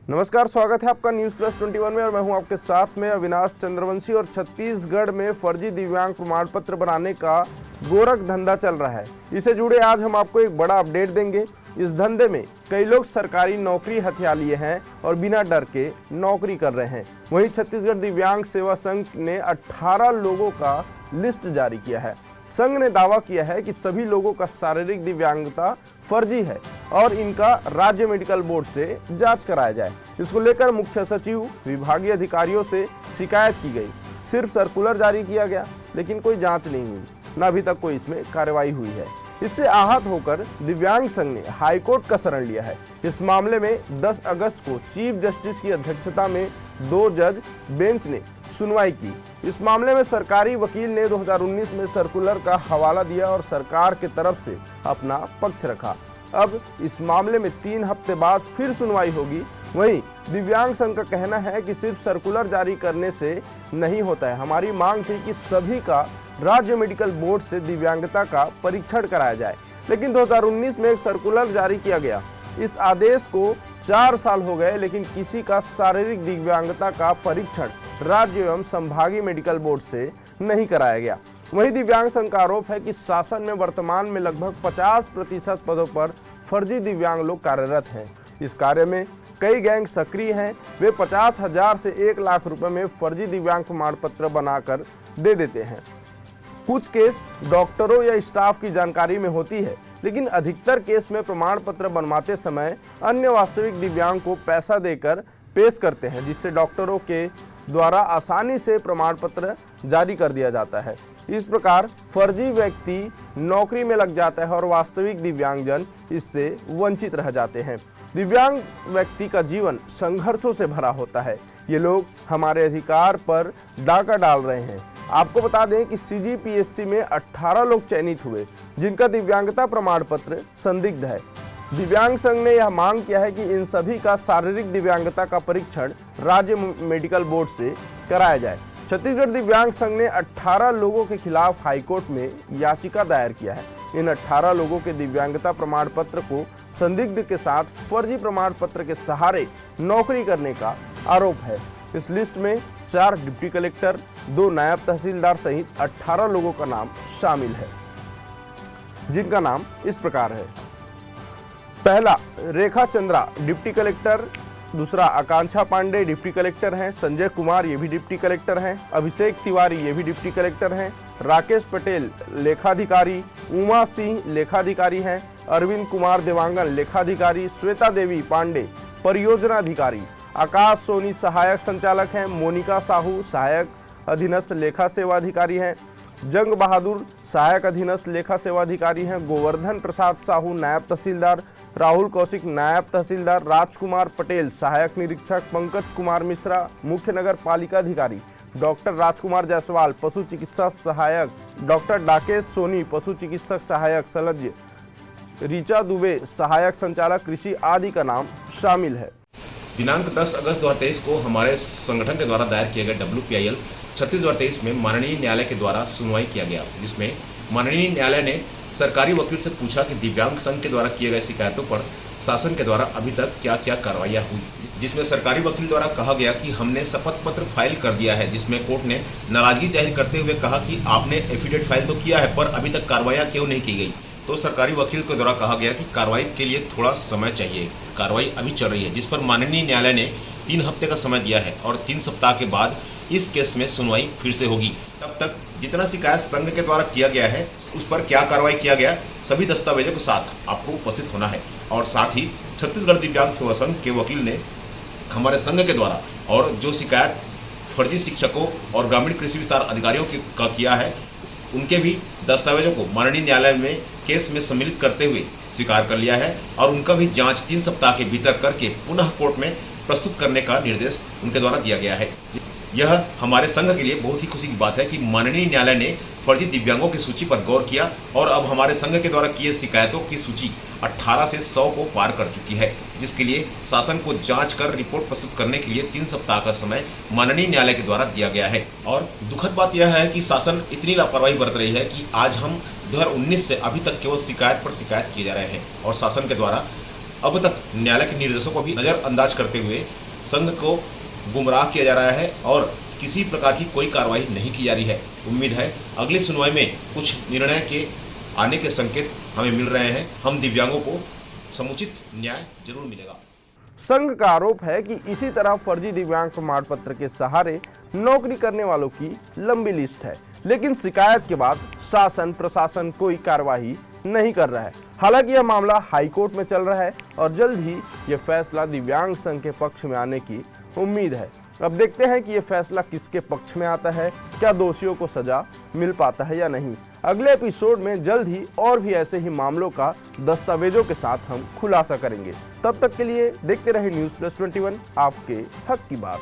नमस्कार, स्वागत है आपका न्यूज़ प्लस 21 में और मैं हूं आपके साथ में अविनाश चंद्रवंशी। और छत्तीसगढ़ में फर्जी दिव्यांग प्रमाण पत्र बनाने का गोरख धंधा चल रहा है। इससे जुड़े आज हम आपको एक बड़ा अपडेट देंगे। इस धंधे में कई लोग सरकारी नौकरी हथिया लिए हैं और बिना डर के नौकरी कर रहे हैं। वहीं छत्तीसगढ़ दिव्यांग सेवा संघ ने 18 लोगों का लिस्ट जारी किया है। संघ ने दावा किया है कि सभी लोगों का शारीरिक दिव्यांगता फर्जी है और इनका राज्य मेडिकल बोर्ड से जांच कराया जाए। इसको लेकर मुख्य सचिव विभागीय अधिकारियों से शिकायत की गई। सिर्फ सर्कुलर जारी किया गया, लेकिन कोई जांच नहीं हुई, न अभी तक कोई इसमें कार्रवाई हुई है। इससे आहत होकर दिव्यांग संघ ने हाईकोर्ट का शरण लिया है। इस मामले में 10 अगस्त को चीफ जस्टिस की अध्यक्षता में 2 जज बेंच ने सुनवाई की। इस मामले में सरकारी वकील ने 2019 में सर्कुलर का हवाला दिया और सरकार के तरफ से अपना पक्ष रखा। अब इस मामले में 3 हफ्ते बाद फिर सुनवाई होगी। वहीं दिव्यांग संघ का कहना है कि सिर्फ सर्कुलर जारी करने से नहीं होता है। हमारी मांग थी कि सभी का राज्य मेडिकल बोर्ड से दिव्यांगता का परीक्षण कराया जाए, लेकिन 2019 में एक सर्कुलर जारी किया गया। इस आदेश को 4 साल हो गए, लेकिन किसी का शारीरिक दिव्यांगता का परीक्षण राज्य एवं संभागीय मेडिकल बोर्ड से नहीं कराया गया। वहीं दिव्यांग संघ का आरोप है कि शासन में वर्तमान में लगभग 50% पदों पर फर्जी दिव्यांग लोग कार्यरत हैं। इस कार्य में कई गैंग सक्रिय हैं। वे 50,000 से 1 लाख रुपए में फर्जी दिव्यांग प्रमाण पत्र बनाकर दे देते हैं। कुछ केस डॉक्टरों या स्टाफ की जानकारी में होती है, लेकिन अधिकतर केस में प्रमाण पत्र बनवाते समय अन्य वास्तविक दिव्यांग को पैसा देकर पेश करते हैं, जिससे डॉक्टरों के द्वारा आसानी से प्रमाण पत्र जारी कर दिया जाता है। इस प्रकार फर्जी व्यक्ति नौकरी में लग जाता है और वास्तविक दिव्यांगजन इससे वंचित रह जाते हैं। दिव्यांग व्यक्ति का जीवन संघर्षों से भरा होता है। ये लोग हमारे अधिकार पर डाका डाल रहे हैं। आपको बता दें कि CGPSC में 18 लोग चयनित हुए, जिनका दिव्यांगता प्रमाण पत्र संदिग्ध है। दिव्यांग संघ ने यह मांग किया है कि इन सभी का शारीरिक दिव्यांगता का परीक्षण राज्य मेडिकल बोर्ड से कराया जाए। छत्तीसगढ़ दिव्यांग संघ ने 18 लोगों के खिलाफ हाईकोर्ट में याचिका दायर किया है। इन 18 लोगों के दिव्यांगता प्रमाण पत्र को संदिग्ध के साथ फर्जी प्रमाण पत्र के सहारे नौकरी करने का आरोप है। इस लिस्ट में 4 डिप्टी कलेक्टर, 2 नायब तहसीलदार सहित 18 लोगों का नाम शामिल है, जिनका नाम इस प्रकार है। पहला, रेखा चंद्रा डिप्टी कलेक्टर। दूसरा, आकांक्षा पांडे डिप्टी कलेक्टर हैं। संजय कुमार ये भी डिप्टी कलेक्टर हैं। अभिषेक तिवारी ये भी डिप्टी कलेक्टर हैं। राकेश पटेल लेखाधिकारी। उमा सिंह लेखाधिकारी हैं। अरविंद कुमार देवांगन लेखाधिकारी। श्वेता देवी पांडे परियोजना अधिकारी। आकाश सोनी सहायक संचालक हैं। मोनिका साहू सहायक अधीनस्थ लेखा सेवा अधिकारी हैं। जंग बहादुर सहायक अधीनस्थ लेखा सेवा अधिकारी हैं। गोवर्धन प्रसाद साहू नायब तहसीलदार। राहुल कौशिक नायब तहसीलदार। राजकुमार पटेल सहायक निरीक्षक। पंकज कुमार मिश्रा मुख्य नगर पालिका अधिकारी। डॉक्टर राजकुमार जायसवाल पशु चिकित्सा सहायक। डॉक्टर डाकेश सोनी पशु चिकित्सक सहायक संलग्न। ऋचा दुबे सहायक संचालक कृषि आदि का नाम शामिल है। दिनांक 10 अगस्त 2023 को हमारे संगठन के द्वारा दायर किए गए WPIL 36/2023 में माननीय न्यायालय के द्वारा सुनवाई किया गया, जिसमें माननीय न्यायालय ने सरकारी वकील से पूछा कि दिव्यांग संघ के द्वारा किए गए शिकायतों पर शासन के द्वारा अभी तक क्या क्या कार्रवाइयाँ हुई। जिसमें सरकारी वकील द्वारा कहा गया कि हमने शपथ पत्र फाइल कर दिया है, जिसमें कोर्ट ने नाराजगी जाहिर करते हुए कहा कि आपने एफिडेविट फाइल तो किया है, पर अभी तक कार्रवाइयाँ क्यों नहीं की गई। तो सरकारी वकील के द्वारा कहा गया कि कार्रवाई के लिए थोड़ा समय चाहिए, कार्रवाई अभी चल रही है, जिस पर माननीय न्यायालय ने 3 हफ्ते का समय दिया है और 3 सप्ताह के बाद इस केस में सुनवाई फिर से होगी। तब तक जितना शिकायत संघ के द्वारा किया गया है उस पर क्या कार्रवाई किया गया, सभी दस्तावेजों के साथ आपको उपस्थित होना है। और साथ ही छत्तीसगढ़ दिव्यांग सेवा संघ के वकील ने हमारे संघ के द्वारा और जो शिकायत फर्जी शिक्षकों और ग्रामीण कृषि विस्तार अधिकारियों का किया है, उनके भी दस्तावेजों को माननीय न्यायालय में केस में सम्मिलित करते हुए स्वीकार कर लिया है और उनका भी जांच 3 सप्ताह के भीतर करके पुनः कोर्ट में प्रस्तुत करने का निर्देश उनके द्वारा दिया गया है। यह हमारे संघ के लिए बहुत ही खुशी की बात है कि माननीय न्यायालय ने फर्जी दिव्यांगों की सूची पर गौर किया और अब हमारे संघ के द्वारा किए शिकायतों की सूची 18 से 100 को पार कर चुकी है, जिसके लिए शासन को जांच कर रिपोर्ट प्रस्तुत करने के लिए 3 सप्ताह का समय माननीय न्यायालय के द्वारा दिया गया है। और दुखद बात यह है कि शासन इतनी लापरवाही बरत रही है कि आज हम 2019 से अभी तक केवल शिकायत पर शिकायत किए जा रहे हैं और शासन के द्वारा अब तक न्यायालय के निर्देशों को भी नजरअंदाज करते हुए संघ को गुमराह किया जा रहा है और किसी प्रकार की कोई कार्रवाई नहीं की जा रही है। उम्मीद है अगली सुनवाई में कुछ निर्णय के आने के संकेत हमें मिल रहे हैं। हम दिव्यांगों को समुचित न्याय जरूर मिलेगा। संघ का आरोप है कि इसी तरह फर्जी दिव्यांग प्रमाण पत्र के सहारे नौकरी करने वालों की लंबी लिस्ट है, लेकिन शिकायत के बाद शासन प्रशासन कोई कार्रवाई नहीं कर रहा है। हालांकि यह मामला हाई कोर्ट में चल रहा है और जल्द ही यह फैसला दिव्यांग संघ के पक्ष में आने की उम्मीद है। अब देखते हैं कि यह फैसला किसके पक्ष में आता है, क्या दोषियों को सजा मिल पाता है या नहीं। अगले एपिसोड में जल्द ही और भी ऐसे ही मामलों का दस्तावेजों के साथ हम खुलासा करेंगे। तब तक के लिए देखते रहे न्यूज़ प्लस 21, आपके हक की बात।